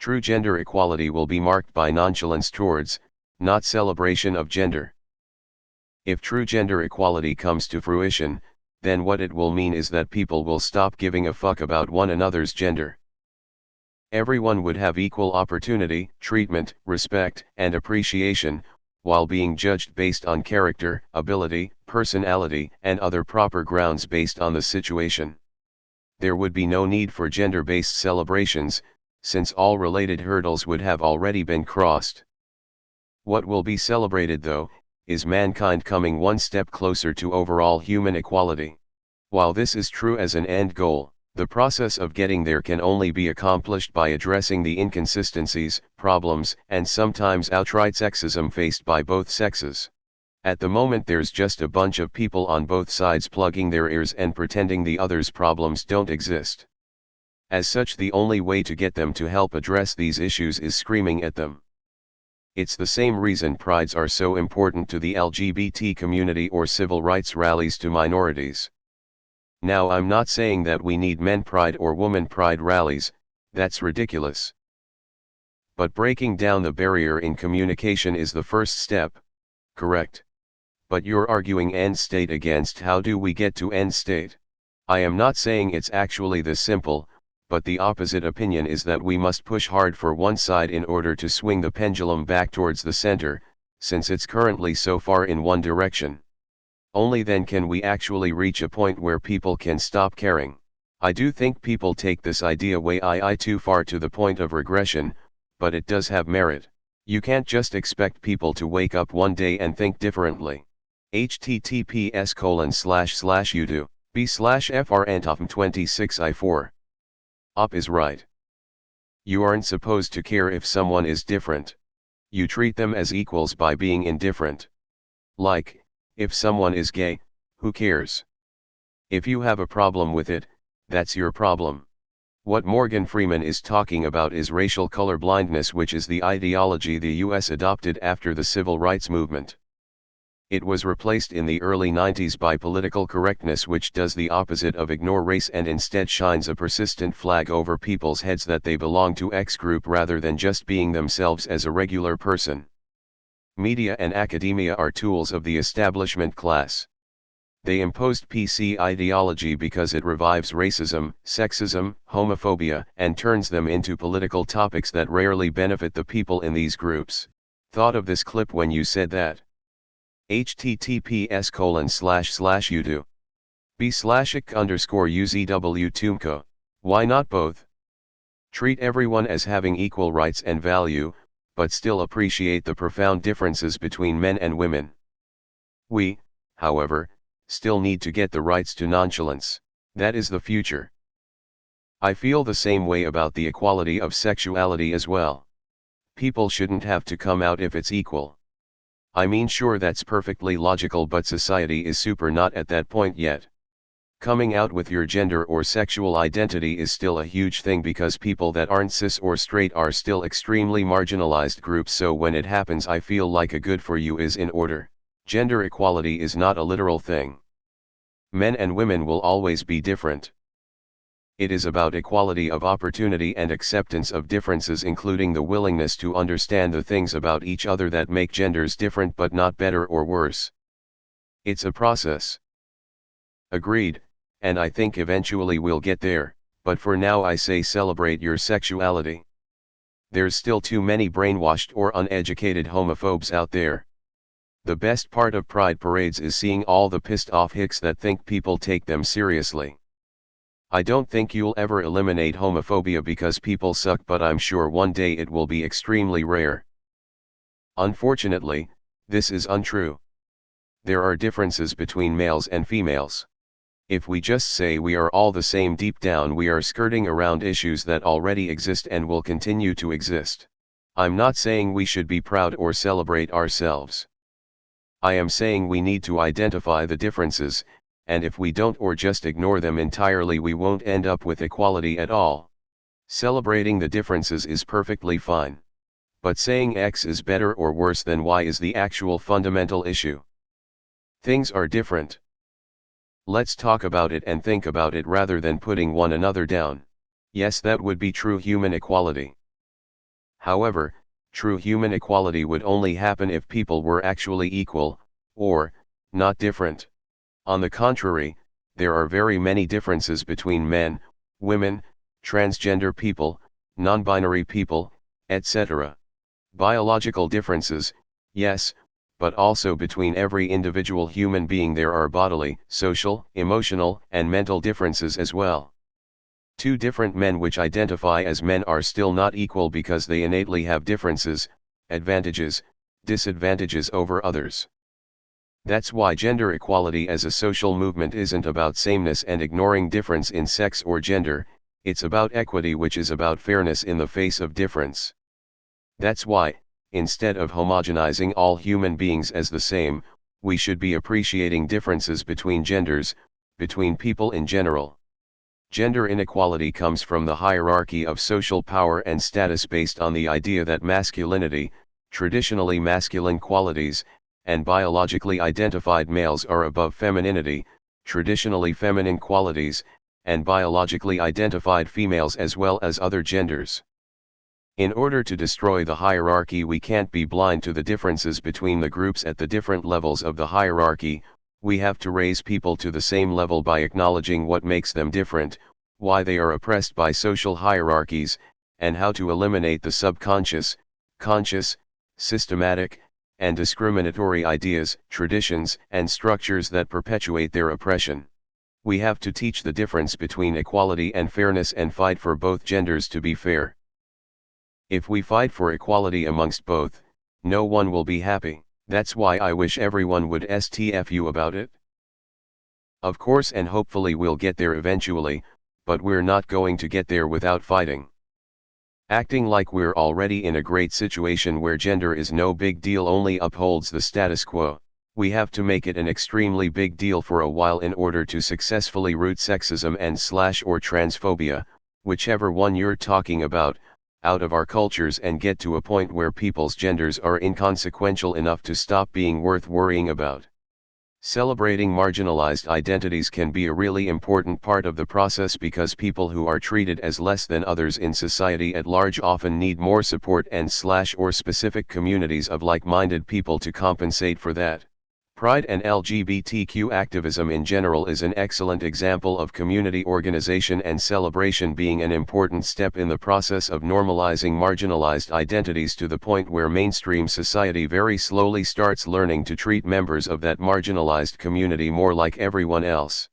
True gender equality will be marked by nonchalance towards, not celebration of gender. If true gender equality comes to fruition, then what it will mean is that people will stop giving a fuck about one another's gender. Everyone would have equal opportunity, treatment, respect, and appreciation, while being judged based on character, ability, personality, and other proper grounds based on the situation. There would be no need for gender-based celebrations, since all related hurdles would have already been crossed. What will be celebrated though, is mankind coming one step closer to overall human equality. While this is true as an end goal, the process of getting there can only be accomplished by addressing the inconsistencies, problems, and sometimes outright sexism faced by both sexes. At the moment there's just a bunch of people on both sides plugging their ears and pretending the other's problems don't exist. As such, the only way to get them to help address these issues is screaming at them. It's the same reason prides are so important to the LGBT community or civil rights rallies to minorities. Now, I'm not saying that we need men pride or woman pride rallies, that's ridiculous. But breaking down the barrier in communication is the first step, correct? But you're arguing end state against how do we get to end state? I am not saying it's actually this simple, but the opposite opinion is that we must push hard for one side in order to swing the pendulum back towards the center, since it's currently so far in one direction. Only then can we actually reach a point where people can stop caring. I do think people take this idea way too far to the point of regression, but it does have merit. You can't just expect people to wake up one day and think differently. https://udb/fr/26i4 Op is right. You aren't supposed to care if someone is different. You treat them as equals by being indifferent. Like, if someone is gay, who cares? If you have a problem with it, that's your problem. What Morgan Freeman is talking about is racial colorblindness, which is the ideology the US adopted after the civil rights movement. It was replaced in the early 90s by political correctness, which does the opposite of ignore race and instead shines a persistent flag over people's heads that they belong to X group rather than just being themselves as a regular person. Media and academia are tools of the establishment class. They imposed PC ideology because it revives racism, sexism, homophobia, and turns them into political topics that rarely benefit the people in these groups. Thought of this clip when you said that. https://b/ik_uzw-tumco. Why not both? Treat everyone as having equal rights and value, but still appreciate the profound differences between men and women. We, however, still need to get the rights to nonchalance. That is the future. I feel the same way about the equality of sexuality as well. People shouldn't have to come out if it's equal. I mean, sure, that's perfectly logical, but society is super not at that point yet. Coming out with your gender or sexual identity is still a huge thing because people that aren't cis or straight are still extremely marginalized groups, so when it happens I feel like a good for you is in order. Gender equality is not a literal thing. Men and women will always be different. It is about equality of opportunity and acceptance of differences, including the willingness to understand the things about each other that make genders different but not better or worse. It's a process. Agreed, and I think eventually we'll get there, but for now I say celebrate your sexuality. There's still too many brainwashed or uneducated homophobes out there. The best part of pride parades is seeing all the pissed off hicks that think people take them seriously. I don't think you'll ever eliminate homophobia because people suck, but I'm sure one day it will be extremely rare. Unfortunately, this is untrue. There are differences between males and females. If we just say we are all the same, deep down we are skirting around issues that already exist and will continue to exist. I'm not saying we should be proud or celebrate ourselves. I am saying we need to identify the differences, and if we don't or just ignore them entirely, we won't end up with equality at all. Celebrating the differences is perfectly fine. But saying X is better or worse than Y is the actual fundamental issue. Things are different. Let's talk about it and think about it rather than putting one another down. Yes, that would be true human equality. However, true human equality would only happen if people were actually equal, or, not different. On the contrary, there are very many differences between men, women, transgender people, non-binary people, etc. Biological differences, yes, but also between every individual human being there are bodily, social, emotional, and mental differences as well. Two different men which identify as men are still not equal because they innately have differences, advantages, disadvantages over others. That's why gender equality as a social movement isn't about sameness and ignoring difference in sex or gender, it's about equity, which is about fairness in the face of difference. That's why, instead of homogenizing all human beings as the same, we should be appreciating differences between genders, between people in general. Gender inequality comes from the hierarchy of social power and status based on the idea that masculinity, traditionally masculine qualities, and biologically identified males are above femininity, traditionally feminine qualities, and biologically identified females as well as other genders. In order to destroy the hierarchy, we can't be blind to the differences between the groups at the different levels of the hierarchy. We have to raise people to the same level by acknowledging what makes them different, why they are oppressed by social hierarchies, and how to eliminate the subconscious, conscious, systematic, and discriminatory ideas, traditions, and structures that perpetuate their oppression. We have to teach the difference between equality and fairness and fight for both genders to be fair. If we fight for equality amongst both, no one will be happy. That's why I wish everyone would STFU about it. Of course, and hopefully we'll get there eventually, but we're not going to get there without fighting. Acting like we're already in a great situation where gender is no big deal only upholds the status quo. We have to make it an extremely big deal for a while in order to successfully root sexism and or transphobia, whichever one you're talking about, out of our cultures and get to a point where people's genders are inconsequential enough to stop being worth worrying about. Celebrating marginalized identities can be a really important part of the process because people who are treated as less than others in society at large often need more support and or specific communities of like-minded people to compensate for that. Pride and LGBTQ activism in general is an excellent example of community organization and celebration being an important step in the process of normalizing marginalized identities to the point where mainstream society very slowly starts learning to treat members of that marginalized community more like everyone else.